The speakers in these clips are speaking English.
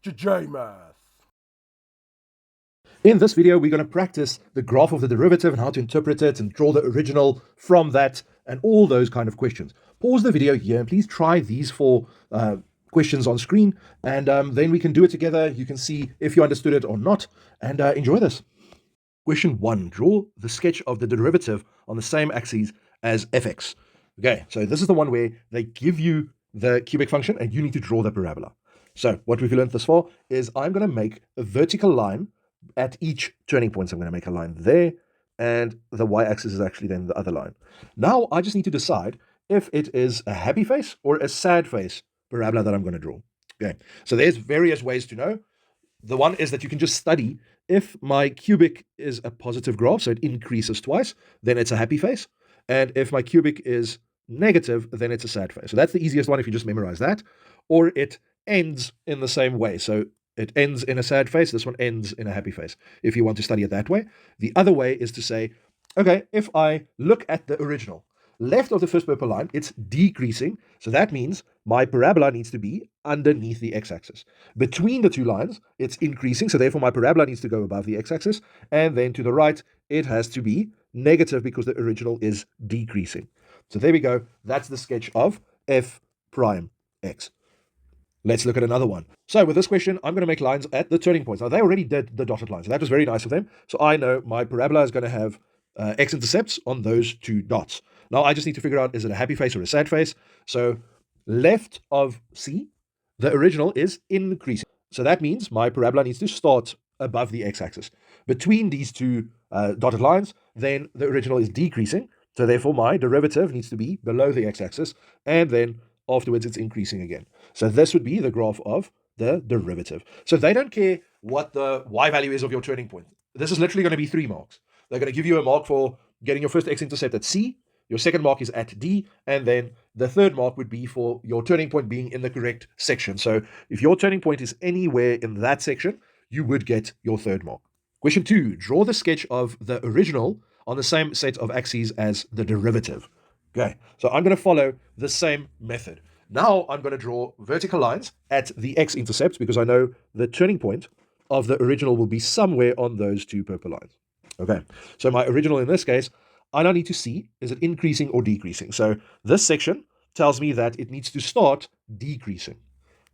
Math. In this video, we're going to practice the graph of the derivative and how to interpret it and draw the original from that and all those kind of questions. Pause the video here and please try these four questions on screen, and then we can do it together. You can see if you understood it or not, and enjoy this. Question 1. Draw the sketch of the derivative on the same axis as fx. Okay, so this is the one where they give you the cubic function and you need to draw the parabola. So what we've learned thus far is I'm going to make a vertical line at each turning point. So I'm going to make a line there, and the y-axis is actually then the other line. Now I just need to decide if it is a happy face or a sad face parabola that I'm going to draw. Okay, so there's various ways to know. The one is that you can just study if my cubic is a positive graph, so it increases twice, then it's a happy face. And if my cubic is negative, then it's a sad face. So that's the easiest one if you just memorize that. Or it ends in the same way. So it ends in a sad face. This one ends in a happy face, if you want to study it that way. The other way is to say, okay, if I look at the original, left of the first purple line, it's decreasing. So that means my parabola needs to be underneath the x-axis. Between the two lines, it's increasing. So therefore, my parabola needs to go above the x-axis. And then to the right, it has to be negative because the original is decreasing. So there we go. That's the sketch of f prime x. Let's look at another one. So with this question, I'm going to make lines at the turning points. Now, they already did the dotted lines. So that was very nice of them. So I know my parabola is going to have x-intercepts on those two dots. Now, I just need to figure out, is it a happy face or a sad face? So left of C, the original is increasing. So that means my parabola needs to start above the x-axis. Between these two dotted lines, then the original is decreasing. So therefore, my derivative needs to be below the x-axis. And then afterwards, it's increasing again. So this would be the graph of the derivative. So they don't care what the y value is of your turning point. This is literally going to be 3 marks. They're going to give you a mark for getting your first x-intercept at C, your second mark is at D, and then the third mark would be for your turning point being in the correct section. So if your turning point is anywhere in that section, you would get your third mark. Question 2, draw the sketch of the original on the same set of axes as the derivative. Okay, so I'm going to follow the same method. Now I'm going to draw vertical lines at the x-intercepts because I know the turning point of the original will be somewhere on those two purple lines. Okay, so my original in this case, I now need to see, is it increasing or decreasing? So this section tells me that it needs to start decreasing.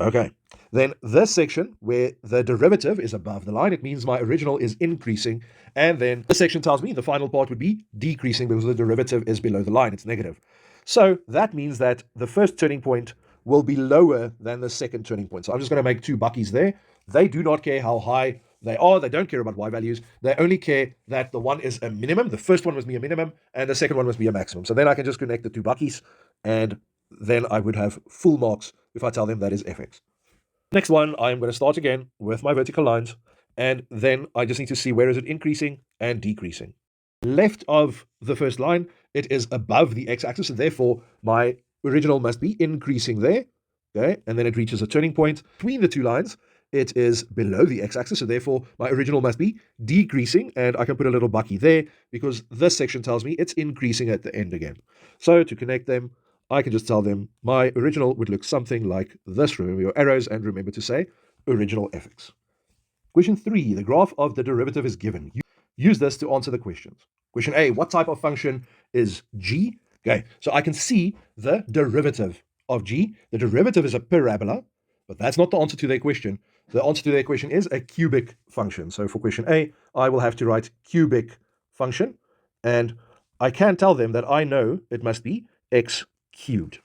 Okay, then this section where the derivative is above the line, it means my original is increasing. And then this section tells me the final part would be decreasing because the derivative is below the line, it's negative. So that means that the first turning point will be lower than the second turning point. So I'm just going to make 2 buckies there. They do not care how high they are. They don't care about y values. They only care that the one is a minimum. The first one must be a minimum, and the second one must be a maximum. So then I can just connect the 2 buckies, and then I would have full marks if I tell them that is fx. Next one, I'm going to start again with my vertical lines, and then I just need to see where is it increasing and decreasing. Left of the first line, it is above the x-axis, and therefore my original must be increasing there. Okay, and then it reaches a turning point. Between the two lines, it is below the x-axis, so therefore my original must be decreasing, and I can put a little bucky there because this section tells me it's increasing at the end again. So to connect them, I can just tell them my original would look something like this. Remember your arrows and remember to say original fx. Question 3, the graph of the derivative is given. Use this to answer the questions. Question A, what type of function is g? Okay, so I can see the derivative of g. The derivative is a parabola, but that's not the answer to their question. The answer to their question is a cubic function. So for question A, I will have to write cubic function, and I can tell them that I know it must be x cubed.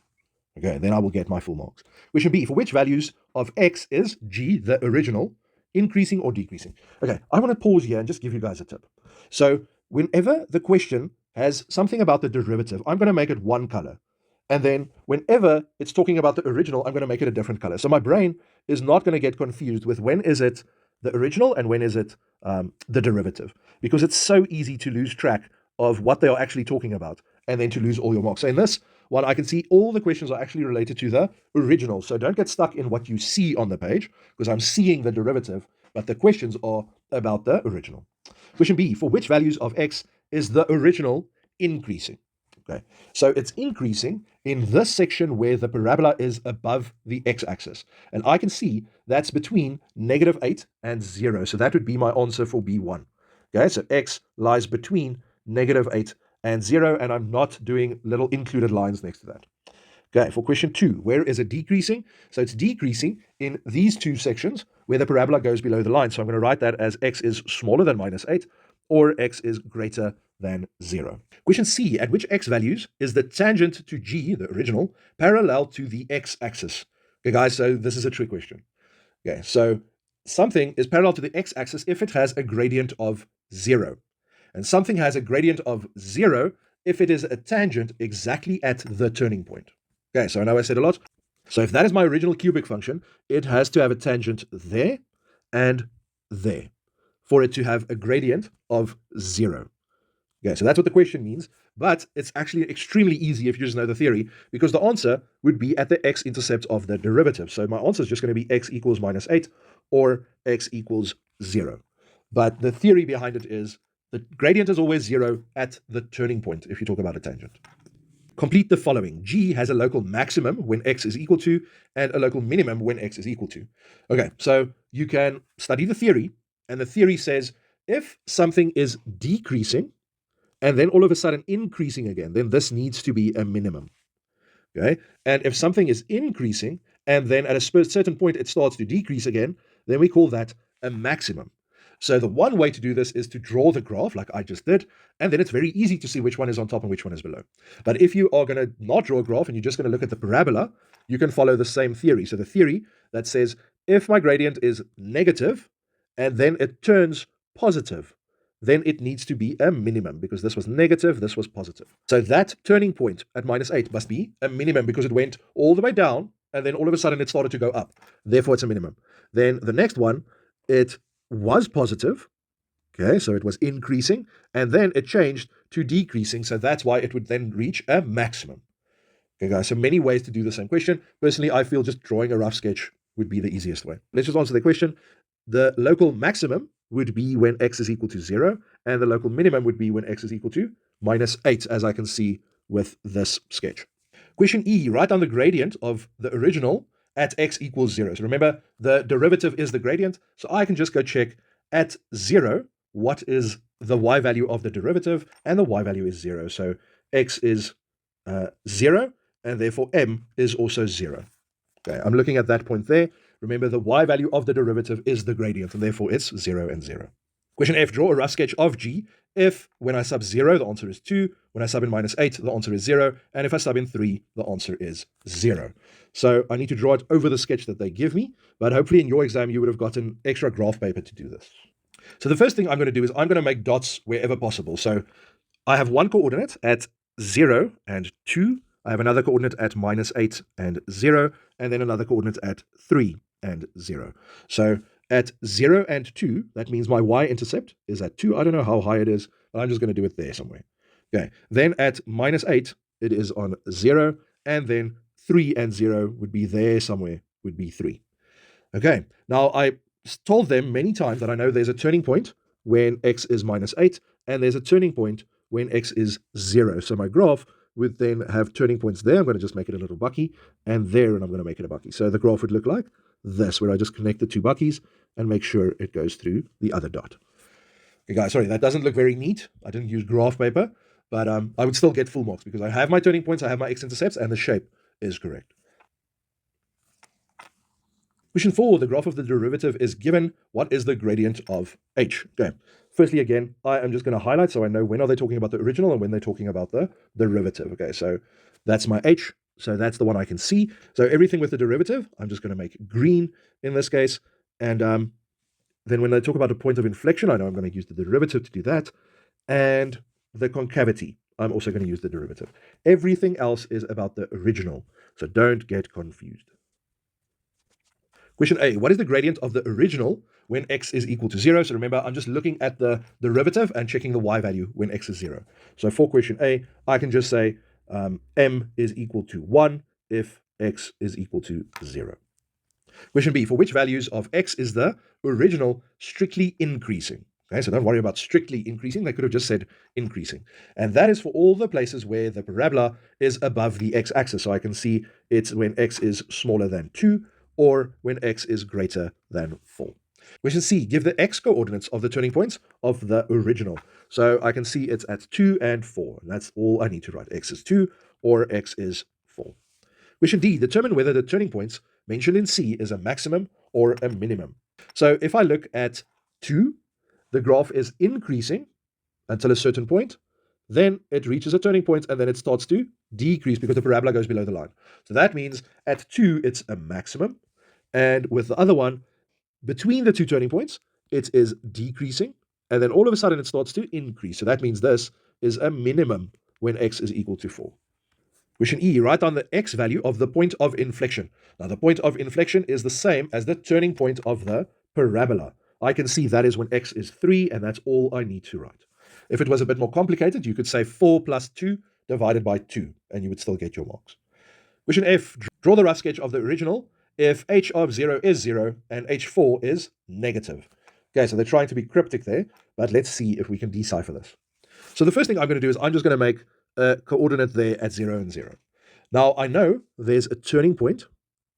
Okay, then I will get my full marks. Question B, for which values of x is g, the original, increasing or decreasing? Okay, I want to pause here and just give you guys a tip. So whenever the question has something about the derivative, I'm going to make it one color. And then whenever it's talking about the original, I'm going to make it a different color. So my brain is not going to get confused with when is it the original and when is it the derivative, because it's so easy to lose track of what they are actually talking about and then to lose all your marks. So in this one, I can see all the questions are actually related to the original. So don't get stuck in what you see on the page because I'm seeing the derivative, but the questions are about the original. Question B, for which values of x is the original increasing? Okay, so it's increasing in this section where the parabola is above the x-axis. And I can see that's between -8 and 0. So that would be my answer for B1. Okay, so x lies between -8 and 0, and I'm not doing little included lines next to that. Okay, for question 2, where is it decreasing? So it's decreasing in these two sections where the parabola goes below the line. So I'm going to write that as x is smaller than -8 or x is greater than 0. Question C, at which x values is the tangent to G, the original, parallel to the x-axis? Okay, guys, so this is a trick question. Okay, so something is parallel to the x-axis if it has a gradient of 0. And something has a gradient of 0 if it is a tangent exactly at the turning point. Okay, so I know I said a lot. So if that is my original cubic function, it has to have a tangent there and there for it to have a gradient of 0. Okay, so that's what the question means, but it's actually extremely easy if you just know the theory, because the answer would be at the x-intercept of the derivative. So my answer is just going to be x equals -8 or x equals 0. But the theory behind it is the gradient is always 0 at the turning point if you talk about a tangent. Complete the following. G has a local maximum when x is equal to and a local minimum when x is equal to. Okay, so you can study the theory, and the theory says if something is decreasing and then all of a sudden increasing again, then this needs to be a minimum. Okay, and if something is increasing and then at a certain point it starts to decrease again, then we call that a maximum. So the one way to do this is to draw the graph like I just did, and then it's very easy to see which one is on top and which one is below. But if you are going to not draw a graph and you're just going to look at the parabola, you can follow the same theory. So the theory that says if my gradient is negative and then it turns positive, then it needs to be a minimum because this was negative, this was positive. So that turning point at -8 must be a minimum because it went all the way down and then all of a sudden it started to go up. Therefore, it's a minimum. Then the next one, it was positive. Okay, so it was increasing and then it changed to decreasing. So that's why it would then reach a maximum. Okay, guys, so many ways to do the same question. Personally, I feel just drawing a rough sketch would be the easiest way. Let's just answer the question. The local maximum would be when x is equal to 0, and the local minimum would be when x is equal to -8, as I can see with this sketch. Question E, write down the gradient of the original at x equals 0. So remember, the derivative is the gradient, so I can just go check at 0, what is the y value of the derivative, and the y value is 0. So x is 0, and therefore m is also 0. Okay, I'm looking at that point there. Remember, the y value of the derivative is the gradient, and therefore it's 0 and 0. Question F, draw a rough sketch of G if, when I sub 0, the answer is 2, when I sub in -8, the answer is 0, and if I sub in 3, the answer is 0. So I need to draw it over the sketch that they give me, but hopefully in your exam you would have gotten extra graph paper to do this. So the first thing I'm going to do is I'm going to make dots wherever possible. So I have one coordinate at 0 and 2, I have another coordinate at -8 and 0, and then another coordinate at 3 and 0. So at 0 and 2, that means my y-intercept is at 2. I don't know how high it is, but I'm just going to do it there somewhere. Okay, then at -8, it is on 0, and then 3 and 0 would be there somewhere, would be 3. Okay, now I told them many times that I know there's a turning point when x is -8, and there's a turning point when x is 0. So my graph would then have turning points there. I'm going to just make it a little bucky, and there, and I'm going to make it a bucky. So the graph would look like this, where I just connect the two buckies and make sure it goes through the other dot. Okay, guys, sorry, that doesn't look very neat. I didn't use graph paper, but I would still get full marks because I have my turning points, I have my x-intercepts, and the shape is correct. Question 4, the graph of the derivative is given. What is the gradient of h? Okay. Firstly, again, I am just going to highlight so I know when are they talking about the original and when they're talking about the derivative. Okay, so that's my h. So that's the one I can see. So everything with the derivative, I'm just going to make green in this case. And then when they talk about the point of inflection, I know I'm going to use the derivative to do that. And the concavity, I'm also going to use the derivative. Everything else is about the original. So don't get confused. Question A, what is the gradient of the original when x is equal to 0? So remember, I'm just looking at the derivative and checking the y value when x is 0. So for question A, I can just say m is equal to 1 if x is equal to 0. Question B, for which values of x is the original strictly increasing? Okay, so don't worry about strictly increasing. They could have just said increasing. And that is for all the places where the parabola is above the x-axis. So I can see it's when x is smaller than 2 or when x is greater than 4. Question C, give the x-coordinates of the turning points of the original. So I can see it's at 2 and 4. And that's all I need to write. X is 2 or x is 4. Question D, determine whether the turning points mentioned in C is a maximum or a minimum. So if I look at 2, the graph is increasing until a certain point, then it reaches a turning point, and then it starts to decrease because the parabola goes below the line. So that means at 2, it's a maximum, and with the other one, between the two turning points, it is decreasing, and then all of a sudden it starts to increase. So that means this is a minimum when x is equal to 4. Question E, write down the x value of the point of inflection. Now, the point of inflection is the same as the turning point of the parabola. I can see that is when x is 3, and that's all I need to write. If it was a bit more complicated, you could say 4 plus 2 divided by 2, and you would still get your marks. Question F, draw the rough sketch of the original if h of 0 is 0 and h4 is negative. Okay, so they're trying to be cryptic there, but let's see if we can decipher this. So the first thing I'm going to do is I'm just going to make a coordinate there at 0 and 0. Now, I know there's a turning point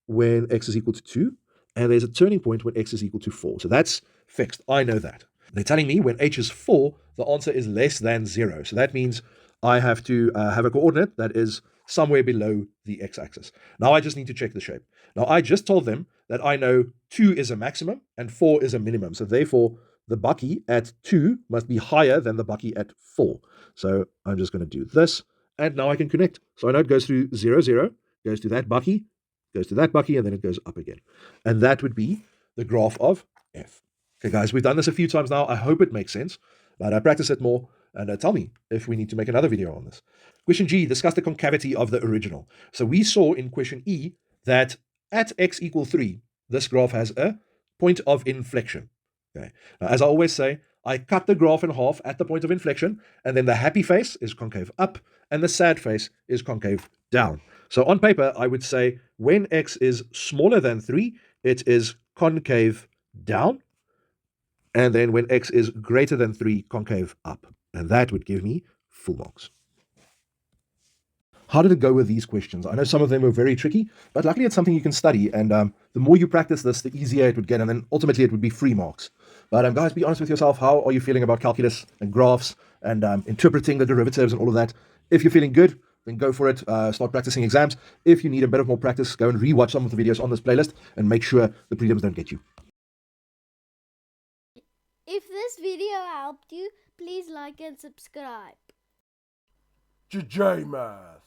when x is equal to 2, and there's a turning point when x is equal to 4. So that's fixed. I know that. They're telling me when h is 4, the answer is less than 0. So that means I have to have a coordinate that is somewhere below the x-axis. Now I just need to check the shape. Now I just told them that I know 2 is a maximum and 4 is a minimum. So therefore, the bucky at 2 must be higher than the bucky at 4. So I'm just going to do this, and now I can connect. So I know it goes through 0, 0, goes to that bucky, goes to that bucky, and then it goes up again. And that would be the graph of f. Okay, guys, we've done this a few times now. I hope it makes sense, but I practice it more, and tell me if we need to make another video on this. Question G, discuss the concavity of the original. So we saw in question E that at x equal 3, this graph has a point of inflection. Okay. Now, as I always say, I cut the graph in half at the point of inflection, and then the happy face is concave up, and the sad face is concave down. So on paper, I would say when x is smaller than 3, it is concave down, and then when x is greater than 3, concave up. And that would give me full marks. How did it go with these questions? I know some of them were very tricky, but luckily it's something you can study, and the more you practice this, the easier it would get, and then ultimately it would be free marks. But guys, be honest with yourself. How are you feeling about calculus and graphs and interpreting the derivatives and all of that? If you're feeling good, then go for it. Start practicing exams. If you need a bit of more practice, go and rewatch some of the videos on this playlist and make sure the prelims don't get you. If this video helped you, please like and subscribe. JJ Math.